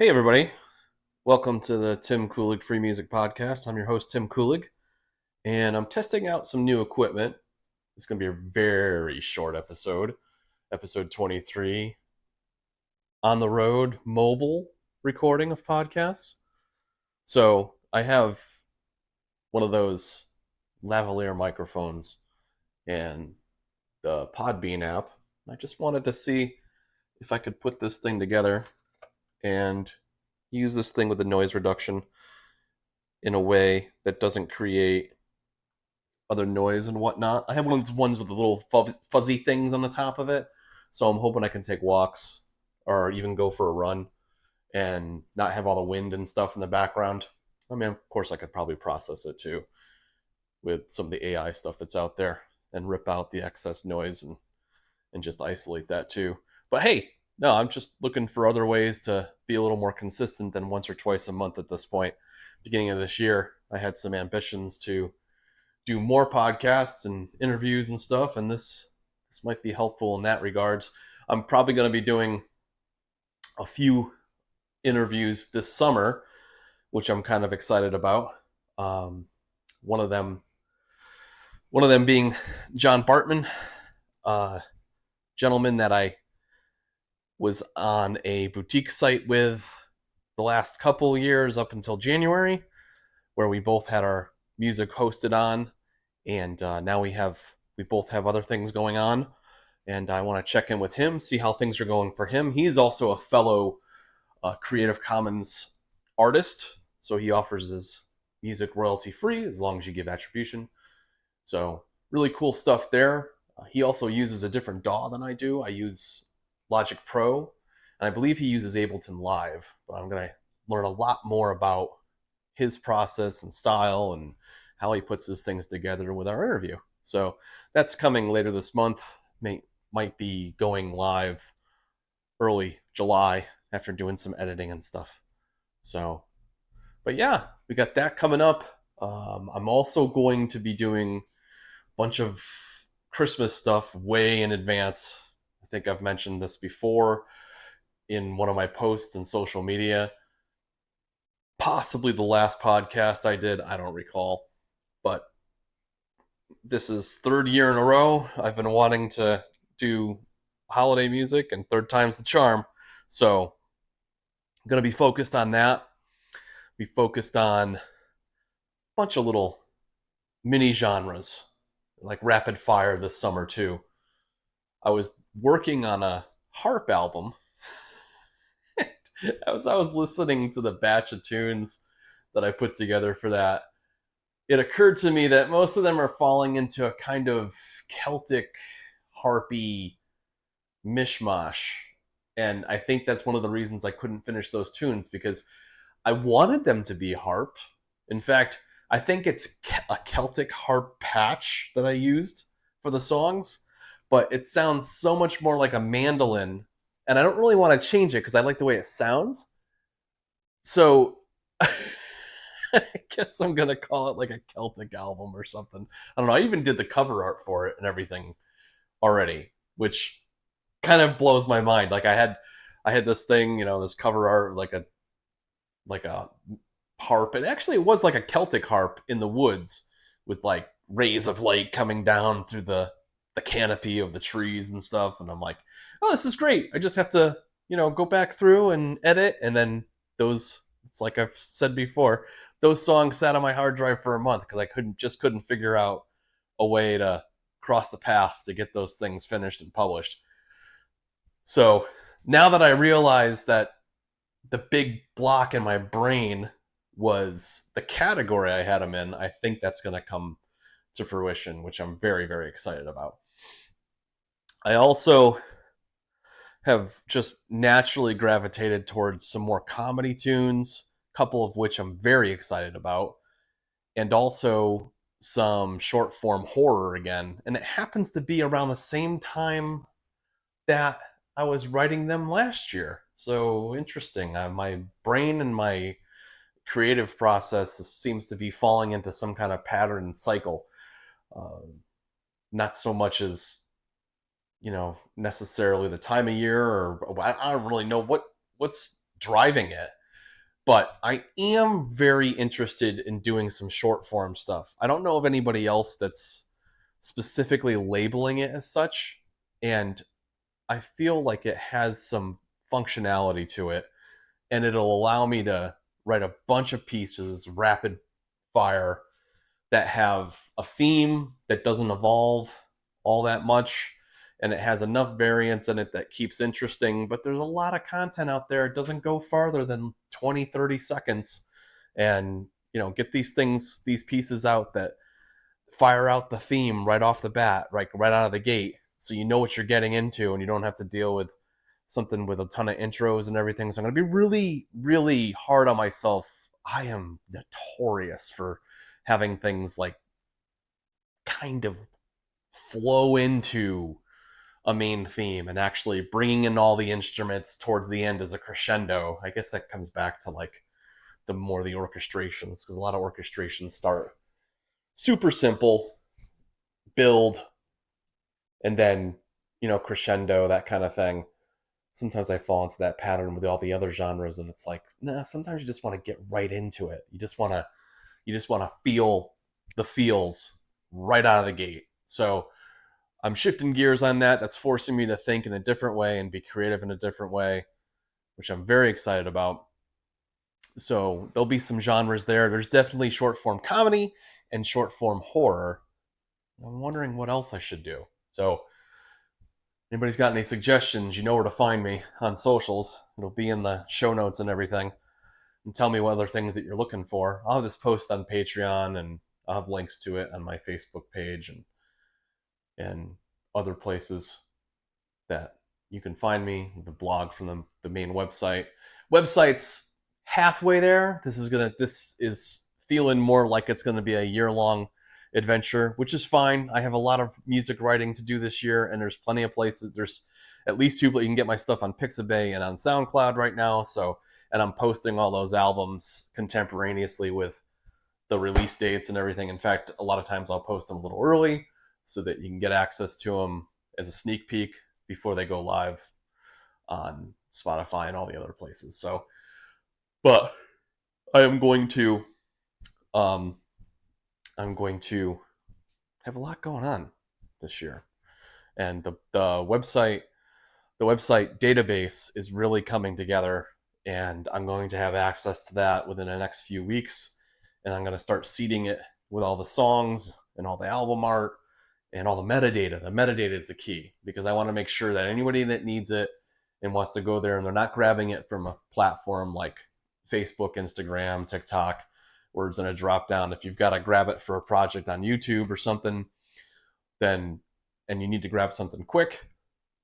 Hey, everybody. Welcome to the Tim Kulig Free Music Podcast. I'm your host, Tim Kulig, and I'm testing out some new equipment. It's going to be a very short episode 23, on the road mobile recording of podcasts. So I have one of those lavalier microphones and the Podbean app. I just wanted to see if I could put this thing together and use this thing with the noise reduction in a way that doesn't create other noise and whatnot. I have one of those ones with the little fuzzy things on the top of it, so I'm hoping I can take walks or even go for a run and not have all the wind and stuff in the background. I mean, of course, I could probably process it too with some of the AI stuff that's out there and rip out the excess noise and just isolate that too. But hey, no, I'm just looking for other ways to be a little more consistent than once or twice a month at this point. Beginning of this year, I had some ambitions to do more podcasts and interviews and stuff, and this might be helpful in that regards. I'm probably going to be doing a few interviews this summer, which I'm kind of excited about. Um, one of them, one of them being John Bartman, a gentleman that I was on a boutique site with the last couple years up until January, where we both had our music hosted on, and now we both have other things going on, and I want to check in with him, see how things are going for him. He's also a fellow Creative Commons artist, so he offers his music royalty free as long as you give attribution. So really cool stuff there. He also uses a different DAW than I do. I use Logic Pro, and I believe he uses Ableton Live, but I'm going to learn a lot more about his process and style and how he puts his things together with our interview. So that's coming later this month. Might be going live early July after doing some editing and stuff. So, but yeah, we got that coming up. I'm also going to be doing a bunch of Christmas stuff way in advance. I think I've mentioned this before in one of my posts in social media. Possibly the last podcast I did, I don't recall. But this is third year in a row. I've been wanting to do holiday music, and third time's the charm. So I'm going to be focused on that. Be focused on a bunch of little mini genres, like rapid fire this summer too. I was working on a harp album. I was listening to the batch of tunes that I put together for that. It occurred to me that most of them are falling into a kind of Celtic harpy mishmash. And I think that's one of the reasons I couldn't finish those tunes, because I wanted them to be harp. In fact, I think it's a Celtic harp patch that I used for the songs, but it sounds so much more like a mandolin, and I don't really want to change it because I like the way it sounds. So I guess I'm gonna call it like a Celtic album or something. I don't know. I even did the cover art for it and everything already, which kind of blows my mind. Like I had this thing, this cover art, like a harp, and actually it was like a Celtic harp in the woods with like rays of light coming down through the canopy of the trees and stuff. And I'm like, oh, this is great. I just have to, go back through and edit, and then those. It's like I've said before, those songs sat on my hard drive for a month because I couldn't figure out a way to cross the path to get those things finished and published. So now that I realize that the big block in my brain was the category I had them in, I think that's going to come to fruition, which I'm very, very excited about. I also have just naturally gravitated towards some more comedy tunes, a couple of which I'm very excited about, and also some short form horror again. And it happens to be around the same time that I was writing them last year. So interesting. My brain and my creative process seems to be falling into some kind of pattern and cycle. Uh, Not so much as necessarily the time of year, or I don't really know what's driving it. But I am very interested in doing some short form stuff. I don't know of anybody else that's specifically labeling it as such, and I feel like it has some functionality to it, and it'll allow me to write a bunch of pieces rapid fire that have a theme that doesn't evolve all that much, and it has enough variance in it that keeps interesting. But there's a lot of content out there. It doesn't go farther than 20, 30 seconds. And, get these pieces out that fire out the theme right off the bat, right out of the gate. So you know what you're getting into, and you don't have to deal with something with a ton of intros and everything. So I'm going to be really, really hard on myself. I am notorious for having things like kind of flow into a main theme and actually bringing in all the instruments towards the end as a crescendo. I guess that comes back to like the orchestrations, because a lot of orchestrations start super simple, build, and then, crescendo, that kind of thing. Sometimes I fall into that pattern with all the other genres, and it's like, nah, sometimes you just want to get right into it. You just want to feel the feels right out of the gate. So I'm shifting gears on that. That's forcing me to think in a different way and be creative in a different way, which I'm very excited about. So there'll be some genres there. There's definitely short form comedy and short form horror. I'm wondering what else I should do. So anybody's got any suggestions, you know where to find me on socials. It'll be in the show notes and everything. And tell me what other things that you're looking for. I'll have this post on Patreon, and I'll have links to it on my Facebook page and other places that you can find me. The blog from the main website. Website's halfway there. This is feeling more like it's going to be a year-long adventure, which is fine. I have a lot of music writing to do this year, and there's plenty of places. There's at least two, but you can get my stuff on Pixabay and on SoundCloud right now. So, and I'm posting all those albums contemporaneously with the release dates and everything. In fact, a lot of times I'll post them a little early so that you can get access to them as a sneak peek before they go live on Spotify and all the other places. So, but I am going to have a lot going on this year, and the website database is really coming together, and I'm going to have access to that within the next few weeks, and I'm going to start seeding it with all the songs and all the album art and all the metadata. The metadata is the key, because I want to make sure that anybody that needs it and wants to go there, and they're not grabbing it from a platform like Facebook, Instagram, TikTok, where it's going to drop down. If you've got to grab it for a project on YouTube or something, then, and you need to grab something quick,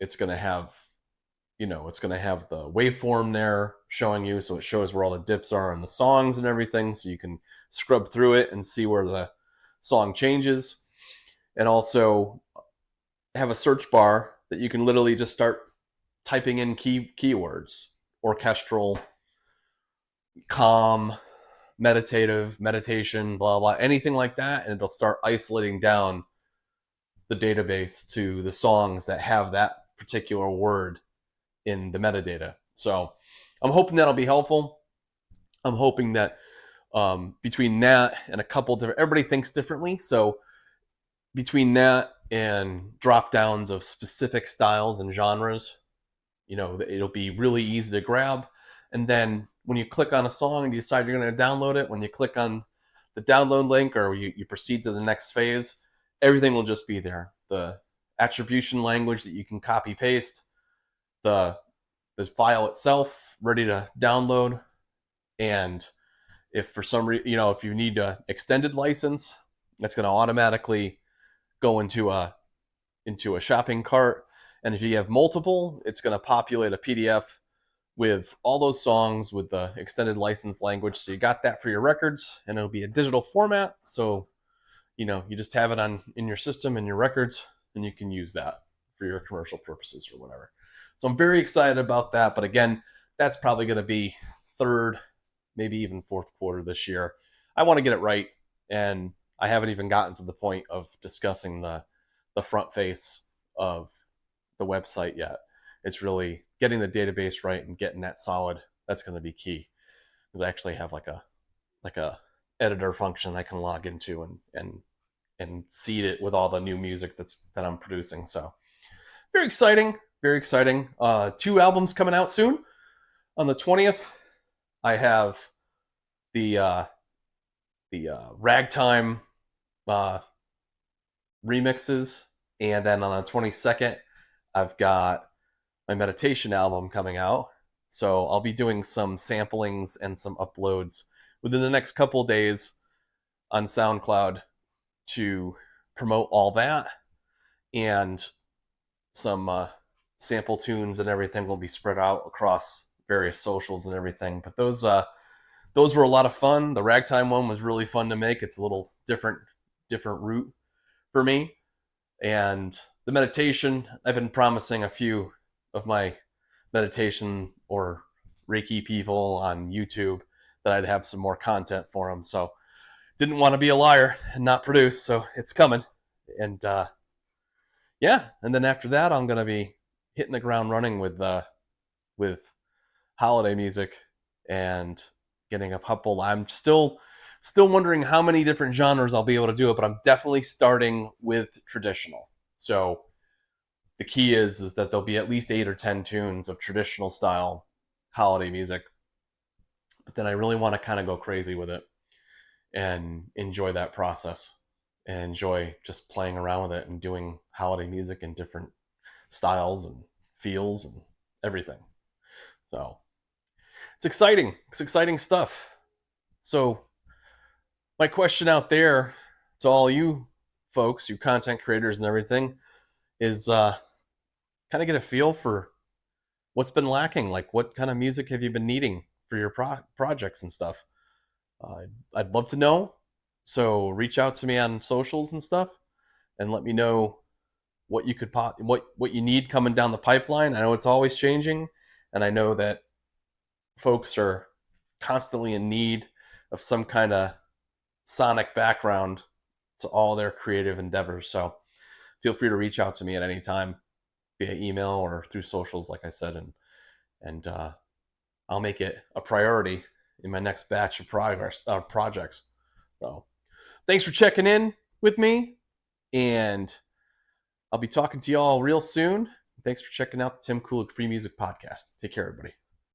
it's going to have, it's going to have the waveform there showing you. So it shows where all the dips are in the songs and everything. So you can scrub through it and see where the song changes. And also have a search bar that you can literally just start typing in keywords: orchestral, calm, meditative, meditation, blah, blah, anything like that. And it'll start isolating down the database to the songs that have that particular word in the metadata. So I'm hoping that'll be helpful. I'm hoping that between that and a couple different, everybody thinks differently. So between that and drop downs of specific styles and genres, it'll be really easy to grab. And then when you click on a song and you decide you're going to download it, when you click on the download link or you proceed to the next phase, everything will just be there. The attribution language that you can copy paste, the file itself ready to download. And if for some reason, if you need an extended license, that's going to automatically go into a shopping cart. And if you have multiple, it's going to populate a PDF with all those songs with the extended license language. So you got that for your records, and it'll be a digital format. So, you just have it in your system and your records, and you can use that for your commercial purposes or whatever. So I'm very excited about that. But again, that's probably going to be third, maybe even fourth quarter this year. I want to get it right. And I haven't even gotten to the point of discussing the front face of the website yet. It's really getting the database right and getting that solid That's going to be key, because I actually have like a editor function I can log into and seed it with all the new music that I'm producing. So very exciting, very exciting. 2 albums coming out soon. On the 20th, I have the ragtime uh, remixes, and then on the 22nd, I've got my meditation album coming out. So I'll be doing some samplings and some uploads within the next couple of days on SoundCloud to promote all that, and some sample tunes and everything will be spread out across various socials and everything. But those were a lot of fun. The ragtime one was really fun to make. It's a little different route for me. And the meditation, I've been promising a few of my meditation or Reiki people on YouTube that I'd have some more content for them. So didn't want to be a liar and not produce, so it's coming. And yeah, and then after that, I'm gonna be hitting the ground running with holiday music and getting a couple. I'm still wondering how many different genres I'll be able to do it, but I'm definitely starting with traditional. So the key is that there'll be at least 8 or 10 tunes of traditional style holiday music. But then I really want to kind of go crazy with it and enjoy that process and enjoy just playing around with it and doing holiday music in different styles and feels and everything. So it's exciting. It's exciting stuff. So my question out there to all you folks, you content creators and everything, is kind of get a feel for what's been lacking. Like, what kind of music have you been needing for your projects and stuff? I'd love to know. So reach out to me on socials and stuff, and let me know what you could what you need coming down the pipeline. I know it's always changing, and I know that folks are constantly in need of some kind of sonic background to all their creative endeavors. So feel free to reach out to me at any time via email or through socials, like I said, and I'll make it a priority in my next batch of projects. So thanks for checking in with me, and I'll be talking to y'all real soon. Thanks for checking out the Tim Kulik Free Music Podcast. Take care, everybody.